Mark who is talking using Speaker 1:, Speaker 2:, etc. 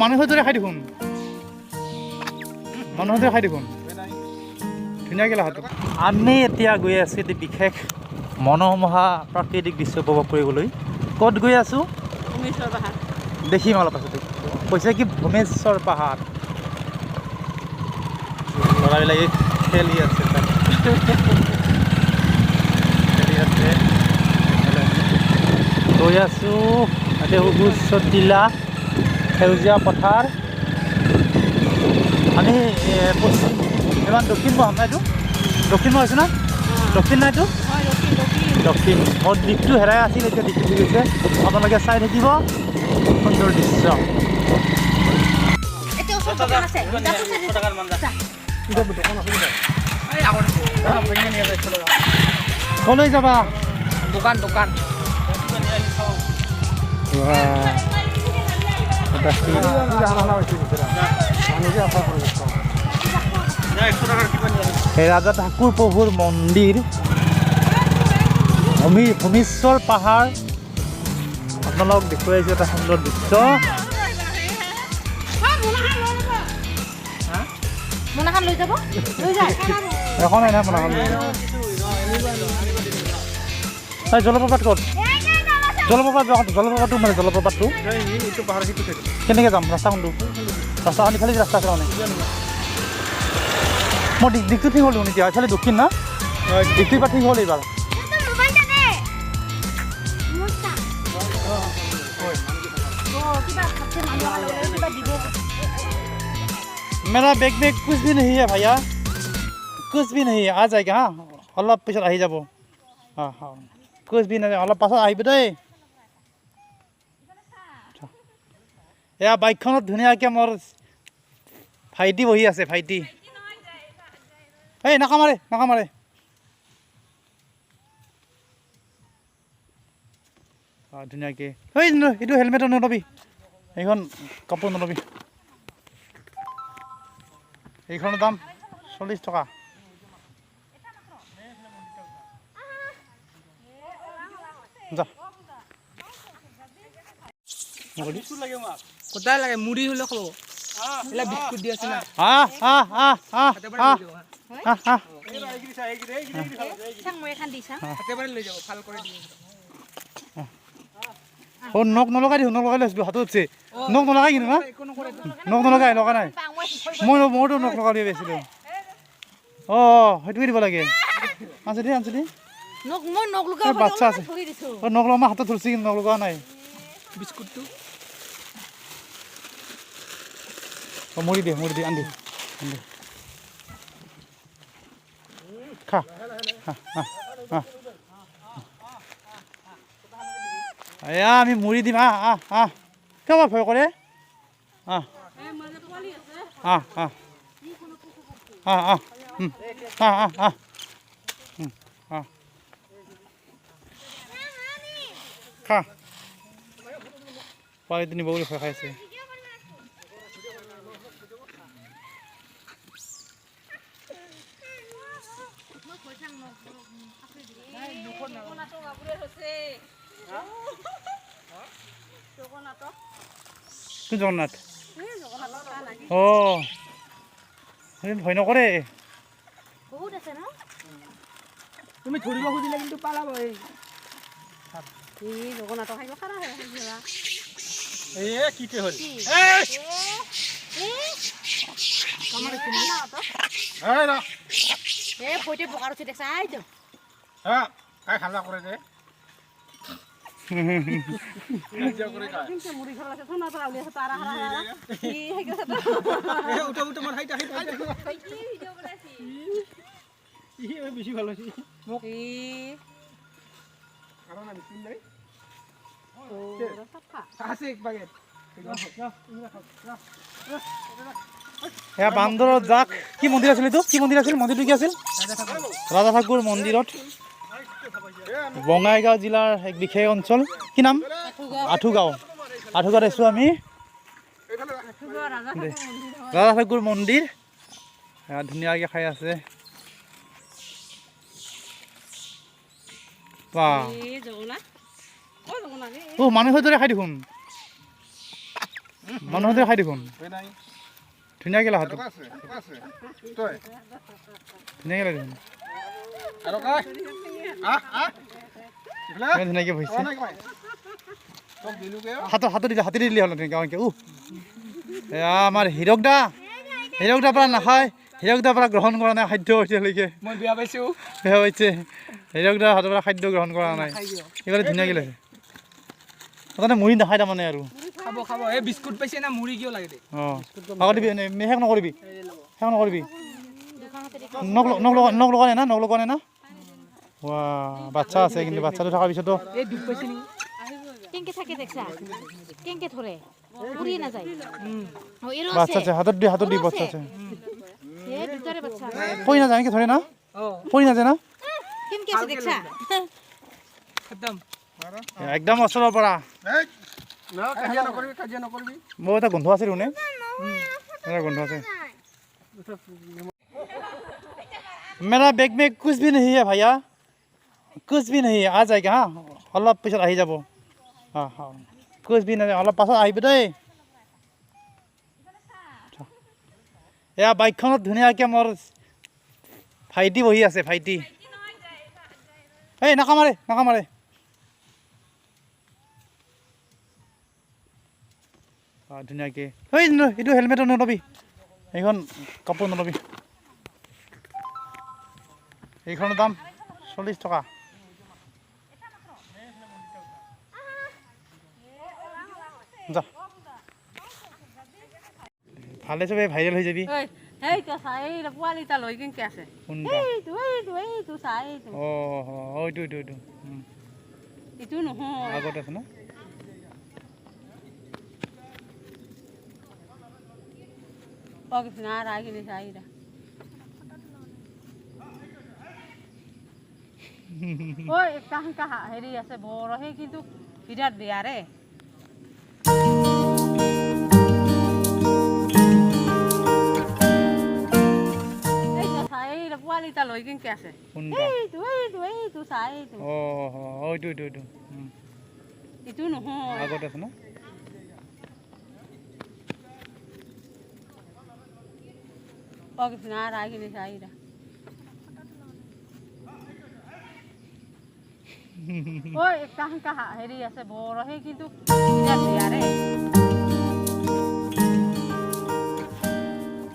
Speaker 1: মানুহ ধৰে খাই দেখোন ধুনীয়াকৈ লাহাটো আমি এতিয়া গৈ আছোঁ এটি বিশেষ মনোমোহা প্ৰাকৃতিক দৃশ্য উপভোগ কৰিবলৈ ক'ত গৈ আছোঁ দেখিম অলপ পাছতে কৈছে কি ভূমেশ্বৰ পাহাৰ ল'ৰাবিলাকে খেলি আছে তাত গৈ আছোঁ তাতে সুউচ্চ টিলা সেউজীয়া পথাৰ আমি পশ্চিম ইমান দক্ষিণ পাম না এইটো দক্ষিণ হৈছে না দক্ষিণ না এইটো দক্ষিণ মোৰ দিশটো হেৰাই আছিল এতিয়া দিশটো গৈছে আপোনালোকে চাই থাকিব সুন্দৰ দৃশ্য কলৈ যাবা
Speaker 2: দোকান
Speaker 1: ৰাজা ঠাকুৰ প্ৰভুৰ মন্দিৰ ভূমেশ্বৰ পাহাৰ আপোনালোকক দেখুৱাইছোঁ এটা সুন্দৰ দৃশ্য এখন নাই মোনাখন জলপ্ৰপাত ক'ত জলপ্ৰপাতটো মানে জলপ্ৰপাতটো কেনেকৈ যাম ৰাস্তাখন ইফালে ৰাস্তা আছে মানে মই দিশটো ঠিক হ'ল দেখোন এতিয়া এইফালে দক্ষিণ না দিশটো এইবাৰ ঠিক হ'ল এইবাৰ मेरा बैग में कुछ भी नहीं है भैया कुछ भी नहीं है आ जाएगा हाँ अलग पिछड़ आही যাব हाँ हाँ कुछ भी नहीं अलग पाছত আহিব দেই এয়া বাইকখনত ধুনীয়াকৈ মোৰ ভাইটি বহি আছে ভাইটি এই নাকামাৰে ধুনীয়াকৈ এই এইটো হেলমেটো নল'বি এইখন কাপোৰ নল'বি এইখনৰ দাম 40 টকা যা
Speaker 2: কোথায় লাগে মুড়ি হলে খাবো এলা বিস্কুট দি আছে না
Speaker 1: নখ নলগাই দিওঁ নলগাই লৈছোঁ হাতত উঠছে নখ নলগাই কিন্তু না নখ নলগাই লগা নাই মোৰতো নখ লগাই দিয়ে বেছিলো সেইটোকে দিব লাগে আনছে দি বাচ্চা আছে নখ লগা হাতত ধৰিছে কিন্তু নখ লগা নাই
Speaker 2: বিস্কুটটো
Speaker 1: মুড়ি দে আনি খা এয়া আমি মুড়ি দিম কেৱল ভয় কৰে খা পোৱালিটো নিব বুলি ভয় খাইছে জগন্নাথ ভয় নকৰে
Speaker 2: তুমি ধৰিব খুজিলে কিন্তু পালাব
Speaker 1: কিতে হ'ল কাই খালা কৰে যে বেছি ভাল হৈছে বান্দৰৰ জাক কি মন্দিৰ আছিল এইটো কি মন্দিৰ আছিল মন্দিৰটো কি আছিল ৰাজা ঠাকুৰ মন্দিৰত বঙাইগাঁও জিলাৰ এক বিশেষ অঞ্চল কি নাম আঠুগাঁৱত আছোঁ আমি ৰাজা ঠাকুৰ মন্দিৰ ধুনীয়াকৈ খাই আছে অ' মানুহৰ দৰে খাই দেখোন মানুহৰ দৰে খাই দেখোন ধুনীয়াকৈ লাহাটো ধুনীয়াকৈ লাগে দেখোন ধুনীয়াকৈ বহিছে হাতত দিলে হাতেদি দিলে হ'ল তেনেকৈ এয়া আমাৰ হীৰক দা পৰা নাখায় হীৰক দাৰ পৰা গ্ৰহণ কৰা নাই খাদ্য এতিয়ালৈকে
Speaker 2: মই বেয়া পাইছোঁ
Speaker 1: বেয়া পাইছে হীৰক দাৰ হাতৰ পৰা খাদ্য গ্ৰহণ কৰা নাই এইফালে ধুনীয়াকৈ লাগে তাতে মুড়ি নাখায় তাৰমানে আৰু
Speaker 2: খাব এই বিস্কুট পাইছে না মুড়ি কিয় লাগে
Speaker 1: অঁ আগত দিবি শেষ নকৰিবি নখ লগা নাই না ৱা বাচ্চা আছে কিন্তু বাচ্চাটো থকাৰ পিছতো
Speaker 2: এই দুখ পাইছে নেকি
Speaker 3: কেংকে থাকে দেখছা কেংকে ধরে উড়িয়ে না যায়
Speaker 1: বাচ্চা আছে হাতত দি বাচ্চা আছে
Speaker 3: এ দুটারে বাচ্চা
Speaker 1: পৰি নাযায় এনেকৈ ধৰে না পৰি নাযায় না
Speaker 3: কেংকে আছে দেখছা
Speaker 2: খতম
Speaker 1: একদম ওচৰৰ পৰা
Speaker 2: কাজিয়া নকৰিবি
Speaker 1: মোৰ এটা গোন্ধ আছে ৰুনে এটা গোন্ধ আছে मेरा बैग में कुछ भी नहीं है भैया कुछ भी नहीं है आ जाएगा हाँ অলপ পিছত আহি যাব हाँ हाँ कुछ भी नहीं অলপ পাছত আহিব দেই এয়া বাইকখনত ধুনীয়াকৈ মোৰ ভাইটি বহি আছে ভাইটি এই নাকামাৰে ধুনীয়াকৈ এই এইটো হেলমেটো নল'বি এইখন কাপোৰ নল'বি এইখনৰ দাম 40 টকা যা ভালে চবে ভাইৰেল হৈ যাবি
Speaker 3: এই তো চাই পোৱালিটা লৈ কেংকে আছে
Speaker 1: কোনটা
Speaker 3: এইটো চাই এইটো
Speaker 1: অঁ এইটো
Speaker 3: এইটো নহয়
Speaker 1: আগত আছে না
Speaker 3: কৃষ্ণ ৰাগিনী চাইৰা ঐ কাহা হেৰি আছে বৰ সেই কিন্তু বিৰাট বেয়া ৰে পোৱালিটা লৈ কেংকে আছে এইটো চাই এইটো এইটো নহয়
Speaker 1: আগত আছে না
Speaker 3: কৃষ্ণ ৰাগিনী চাইৰা ঐ কাহা হেৰি আছে বৰ সেই কিন্তু বিৰাট বেয়া ৰে